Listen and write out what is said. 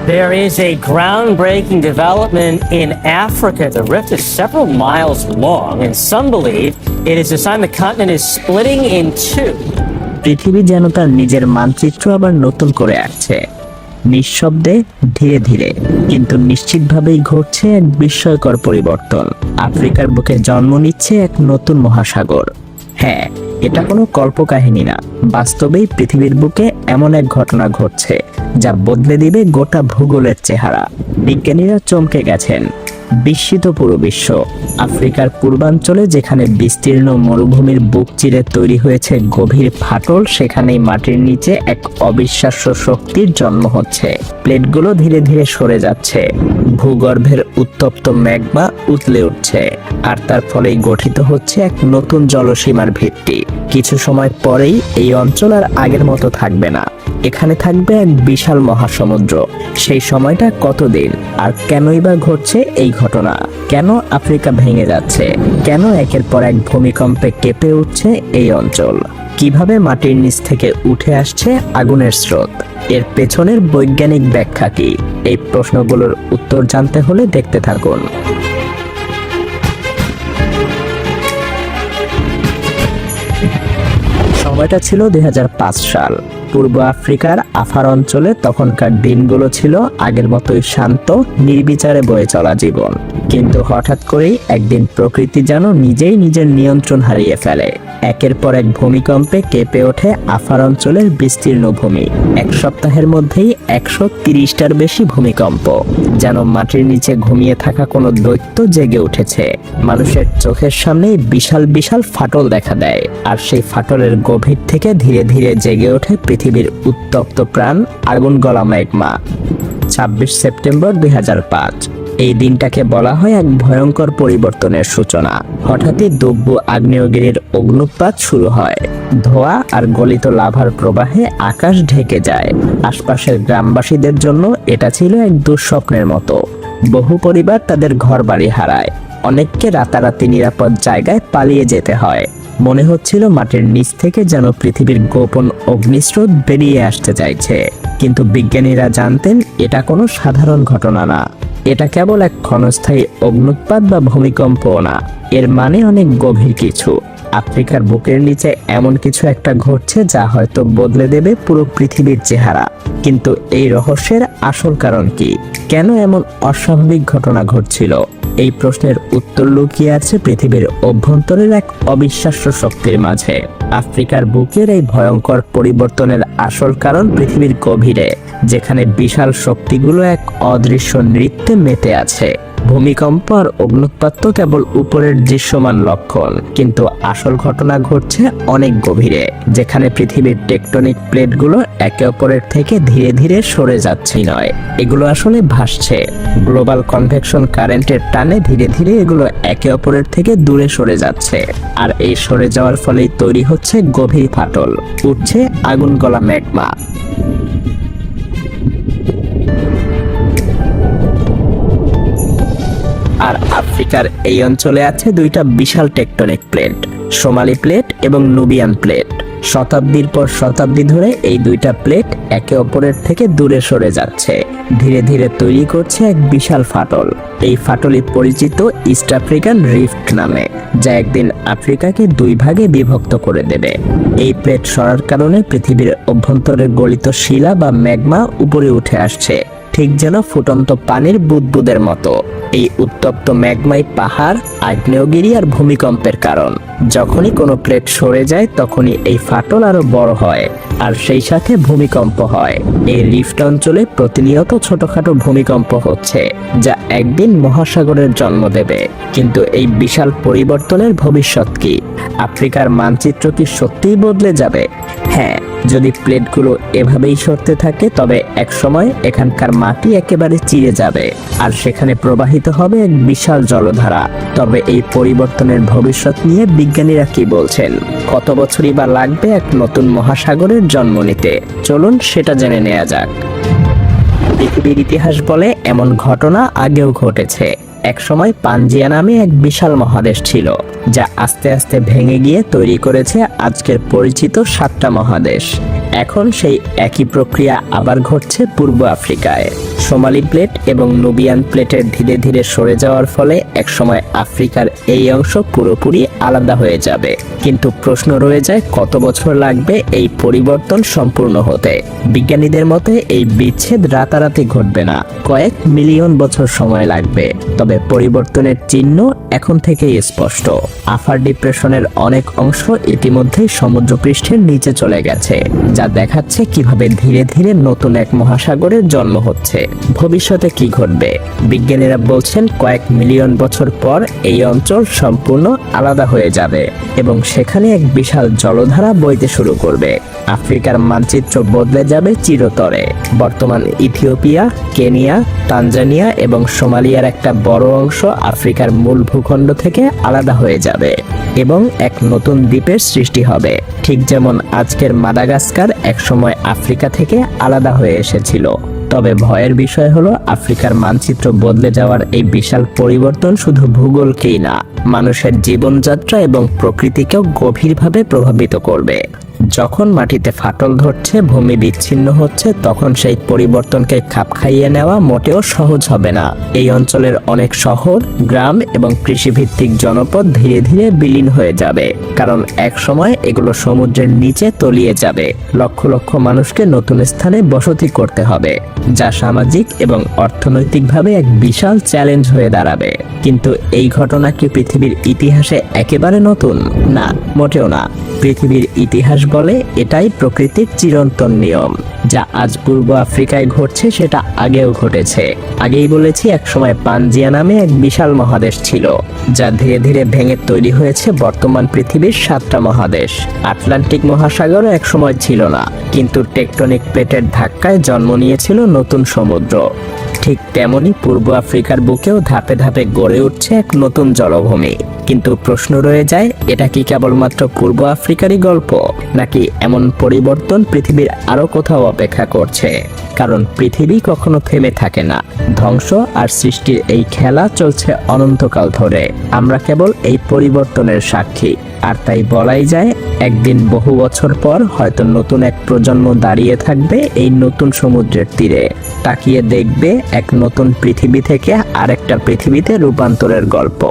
There is a groundbreaking development in Africa. The rift is several miles long, and some believe it is a sign the continent is splitting in two. পৃথিবী যেন তার নিজের মানচিত্র আবার নতুন করে আঁকছে, নিঃশব্দে, ধীরে ধীরে, কিন্তু নিশ্চিতভাবেই ঘটছে এক বিস্ময়কর পরিবর্তন। আফ্রিকার বুকে জন্ম নিচ্ছে এক নতুন মহাসাগর। হ্যাঁ, এটা কোনো কল্পকাহিনী না, বাস্তবেই পৃথিবীর বুকে এমন এক ঘটনা ঘটছে যা বদলে দিবে গোটা ভূগোলের চেহারা। বিজ্ঞানীরা চমকে গেছেন। বিস্মিত পুরো বিশ্ব। আফ্রিকার পূর্বাঞ্চলে যেখানে বিস্তীর্ণ মরুভূমির বুক চিরে তৈরি হয়েছে গভীর ফাটল, সেখানেই মাটির নিচে এক অবিশ্বাস্য শক্তির জন্ম হচ্ছে। প্লেটগুলো ধীরে ধীরে সরে যাচ্ছে, ভূগর্ভের উত্তপ্ত ম্যাগমা উতলে উঠছে, আর তার ফলেই গঠিত হচ্ছে এক নতুন জলসীমার ভিত্তি। কিছু সময় পরেই এই অঞ্চল আর আগের মতো থাকবে না। এখানে থাকবে এক বিশাল মহাসমুদ্র। সেই সময়টা কতদিন, আর কেনই বা ঘটছে এই ঘটনা? কেন আফ্রিকা ভেঙে যাচ্ছে? কেন একের পর এক ভূমিকম্পে কেঁপে উঠছে এই অঞ্চল? কিভাবে মাটির নিচ থেকে উঠে আসছে আগুনের স্রোত? এর পেছনের বৈজ্ঞানিক ব্যাখ্যা কি? এই প্রশ্নগুলোর উত্তর জানতে হলে দেখতে থাকুন। সময়টা ছিল 2005 সাল। পূর্ব আফ্রিকার আফার অঞ্চলে তখনকার দিনগুলো ছিল আগের মতোই শান্ত, নির্বিচারে বয়ে চলা জীবন। কিন্তু হঠাৎ করেই একদিন প্রকৃতি যেন নিজেই নিজের নিয়ন্ত্রণ হারিয়ে ফেলে। একের পর এক ভূমিকম্পে কেঁপে ওঠে আফার অঞ্চলের বিস্তীর্ণ ভূমি। এক সপ্তাহের মধ্যেই 130টার বেশি ভূমিকম্প। যেন মাটির নিচে ঘুমিয়ে থাকা কোনো দৈত্য জেগে উঠেছে। মানুষের চোখের সামনেই বিশাল বিশাল ফাটল দেখা দেয়, আর সেই ফাটলের গভীর থেকে ধীরে ধীরে জেগে ওঠে পৃথিবীর উত্তপ্ত প্রাণ, আগুন গলা ম্যাগমা। 26 সেপ্টেম্বর 2005। এই দিনটাকে বলা হয় এক ভয়ঙ্কর পরিবর্তনের সূচনা। হঠাৎই দুব্বু আগ্নেয়গিরির অগ্নুৎপাত শুরু হয়। ধোঁয়া আর গলিত লাভার প্রবাহে আকাশ ঢেকে যায়। আশপাশের গ্রামবাসীদের জন্য এটা ছিল এক দুঃস্বপ্নের মতো। বহু পরিবার তাদের ঘরবাড়ি হারায়। অনেককে রাতারাতি নিরাপদ জায়গায় পালিয়ে যেতে হয়। মনে হচ্ছিল মাটির নিচ থেকে যেন পৃথিবীর গোপন অগ্নিস্রোত বেরিয়ে আসতে চাইছে। কিন্তু বিজ্ঞানীরা জানতেন এটা কোনো সাধারণ ঘটনা না। এটা কেবল এক ক্ষণস্থায়ী অগ্নুৎপাত বা ভূমিকম্প না, এর মানে অনেক গভীর কিছু। আফ্রিকার বুকের নিচে এমন কিছু একটা ঘটছে যা হয়তো বদলে দেবে পুরো পৃথিবীর চেহারা। কিন্তু এই রহস্যের আসল কারণ কি? কেন এমন অস্বাভাবিক ঘটনা ঘটছিল? এই প্রশ্নের উত্তর লুকিয়ে আছে পৃথিবীর অভ্যন্তরের এক অবিশ্বাস্য শক্তির মাঝে। আফ্রিকার বুকের এই ভয়ঙ্কর পরিবর্তনের আসল কারণ পৃথিবীর গভীরে, যেখানে বিশাল শক্তিগুলো এক অদৃশ্য নৃত্যে মেতে আছে। ভূমিকম্প আর অগ্নুৎপাত তো কেবল উপরের দৃশ্যমান লক্ষণ, কিন্তু আসল ঘটনা ঘটছে অনেক গভীরে, যেখানে পৃথিবীর টেকটনিক প্লেটগুলো একে অপরের থেকে ধীরে ধীরে সরে যাচ্ছেই নয়, এগুলো আসলে ভাসছে। গ্লোবাল কনভেকশন কারেন্টের টানে ধীরে ধীরে এগুলো একে অপরের থেকে দূরে সরে যাচ্ছে, আর এই সরে যাওয়ার ফলেই তৈরি হচ্ছে গভীর ফাটল, উঠছে আগুন গলা ম্যাগমা। আর আফ্রিকার এই অঞ্চলে আছে দুইটা বিশাল টেকটনিক প্লেট, সোমালি প্লেট এবং নুবিয়ান প্লেট। শতাব্দীর পর শতাব্দী ধরে এই দুইটা প্লেট একে অপরের থেকে দূরে সরে যাচ্ছে, ধীরে ধীরে তৈরি করছে এক বিশাল ফাটল। এই ফাটলই পরিচিত ইস্ট আফ্রিকান রিফট নামে, যা একদিন আফ্রিকাকে দুই ভাগে বিভক্ত করে দেবে। এই প্লেট সরার কারণে পৃথিবীর অভ্যন্তরের গলিত শিলা বা ম্যাগমা উপরে উঠে আসছে, ঠিক যেন ফুটন্ত পানির বুদবুদের মতো। এই উত্তপ্ত ম্যাগমাই পাহাড়, আগ্নেয়গিরি আর ভূমিকম্পের কারণ। যখনই কোনো প্লেট সরে যায় তখনই এই ফাটল আরো বড় হয়, আর সেই সাথে ভূমিকম্প হয়। এই রিফট অঞ্চলে প্রতিনিয়ত ছোটখাটো ভূমিকম্প হচ্ছে, যা একদিন মহাসাগরের জন্ম দেবে। কিন্তু এই বিশাল পরিবর্তনের ভবিষ্যৎ কি? আফ্রিকার মানচিত্র কি সত্যিই বদলে যাবে? হ্যাঁ, যদি প্লেটগুলো এভাবেই সরতে থাকে তবে একসময় এখানকার মাটি একেবারে চিরে যাবে, আর সেখানে প্রবাহিত হবে এক বিশাল জলধারা। তবে এই পরিবর্তনের ভবিষ্যৎ নিয়ে বিজ্ঞানীরা কি বলছেন? কত বছরই বা লাগবে এক নতুন মহাসাগরের জন্ম নিতে? চলুন সেটা জেনে নেওয়া যাক। পৃথিবীর ইতিহাস বলে এমন ঘটনা আগেও ঘটেছে। একসময় পাঞ্জিয়া নামে এক বিশাল মহাদেশ ছিল, যা আস্তে আস্তে ভেঙে গিয়ে তৈরি করেছে আজকের পরিচিত 7টা মহাদেশ। এখন সেই একই প্রক্রিয়া আবার ঘটছে পূর্ব আফ্রিকায়। সোমালি প্লেট এবং নুবিয়ান প্লেটের ধীরে ধীরে সরে যাওয়ার ফলে একসময় আফ্রিকার এই অংশ পুরোপুরি আলাদা হয়ে যাবে। কিন্তু প্রশ্ন রয়ে যায়, কত বছর লাগবে এই পরিবর্তন সম্পূর্ণ হতে? বিজ্ঞানীদের মতে এই বিচ্ছেদ রাতারাতি ঘটবে না, কয়েক মিলিয়ন বছর সময় লাগবে। তবে পরিবর্তনের চিহ্ন এখন থেকেই স্পষ্ট। আফার ডিপ্রেশনের অনেক অংশ ইতিমধ্যেই সমুদ্রপৃষ্ঠের নিচে চলে গেছে, যা দেখাচ্ছে কিভাবে ধীরে ধীরে নতুন এক মহাসাগরের জন্ম হচ্ছে। ভবিষ্যতে কি ঘটবে? বিজ্ঞানীরা বলছেন কয়েক মিলিয়ন বছর পর এই অঞ্চল সম্পূর্ণ আলাদা হয়ে যাবে এবং সেখানে এক বিশাল জলধারা বইতে শুরু করবে। আফ্রিকার মানচিত্র বদলে যাবে চিরতরে। বর্তমান ইথিওপিয়া, কেনিয়া, তানজানিয়া এবং সোমালিয়ার একটা বড় অংশ আফ্রিকার মূল ভূখণ্ড থেকে আলাদা হয়ে যাবে এবং এক নতুন দ্বীপের সৃষ্টি হবে। ঠিক যেমন আজকের মাদাগাস্কার একসময় আফ্রিকা থেকে আলাদা হয়ে এসেছিল। তবে ভয়ের বিষয় হলো, আফ্রিকার মানচিত্র বদলে যাওয়ার এই বিশাল পরিবর্তন শুধু ভূগোলকেই না, মানুষের জীবনযাত্রা এবং প্রকৃতিকেও গভীরভাবে প্রভাবিত করবে। যখন মাটিতে ফাটল ধরছে, ভূমি বিচ্ছিন্ন হচ্ছে, তখন সেই পরিবর্তনকে খাপ খাইয়ে নেওয়া মোটেও সহজ হবে না। এই অঞ্চলের অনেক শহর, গ্রাম এবং কৃষিভিত্তিক জনপদ ধীরে ধীরে বিলীন হয়ে যাবে, কারণ এক সময় এগুলো সমুদ্রের নিচে তলিয়ে যাবে। লক্ষ লক্ষ মানুষকে নতুন স্থানে বসতি করতে হবে, যা সামাজিক এবং অর্থনৈতিকভাবে এক বিশাল চ্যালেঞ্জ হয়ে দাঁড়াবে। কিন্তু এই ঘটনা কি পৃথিবীর ইতিহাসে একেবারে নতুন? না, মোটেও না। পৃথিবীর ইতিহাস বলে এটাই প্রকৃতির চিরন্তন নিয়ম। যা আজ পূর্ব আফ্রিকায় ঘটছে সেটা আগেও ঘটেছে। আগেই বলেছি, একসময় পাঞ্জিয়া নামে এক বিশাল মহাদেশ ছিল, যা ধীরে ধীরে ভেঙে তৈরি হয়েছে বর্তমান পৃথিবীর 7টা মহাদেশ। আটলান্টিক মহাসাগরও একসময় ছিল না, কিন্তু টেকটনিক প্লেটের ধাক্কায় জন্ম নিয়েছিল নতুন সমুদ্র। ঠিক তেমনি পূর্ব আফ্রিকার বুকেও ধাপে ধাপে গড়ে উঠছে এক নতুন জলভূমি। কিন্তু প্রশ্ন রয়ে যায়, এটা কি কেবলমাত্র পূর্ব আফ্রিকারই গল্প, নাকি এমন পরিবর্তন পৃথিবীর আরো কোথাও অপেক্ষা করছে? কারণ পৃথিবী কখনো থেমে থাকে না। ধ্বংস আর সৃষ্টির এই খেলা চলছে অনন্তকাল ধরে। আমরা কেবল এই পরিবর্তনের সাক্ষী। আর তাই বলাই যায়, একদিন বহু বছর পর হয়তো নতুন এক প্রজন্ম দাঁড়িয়ে থাকবে এই নতুন সমুদ্রের তীরে, তাকিয়ে দেখবে এক নতুন পৃথিবী থেকে আরেকটা পৃথিবীতে রূপান্তরের গল্প।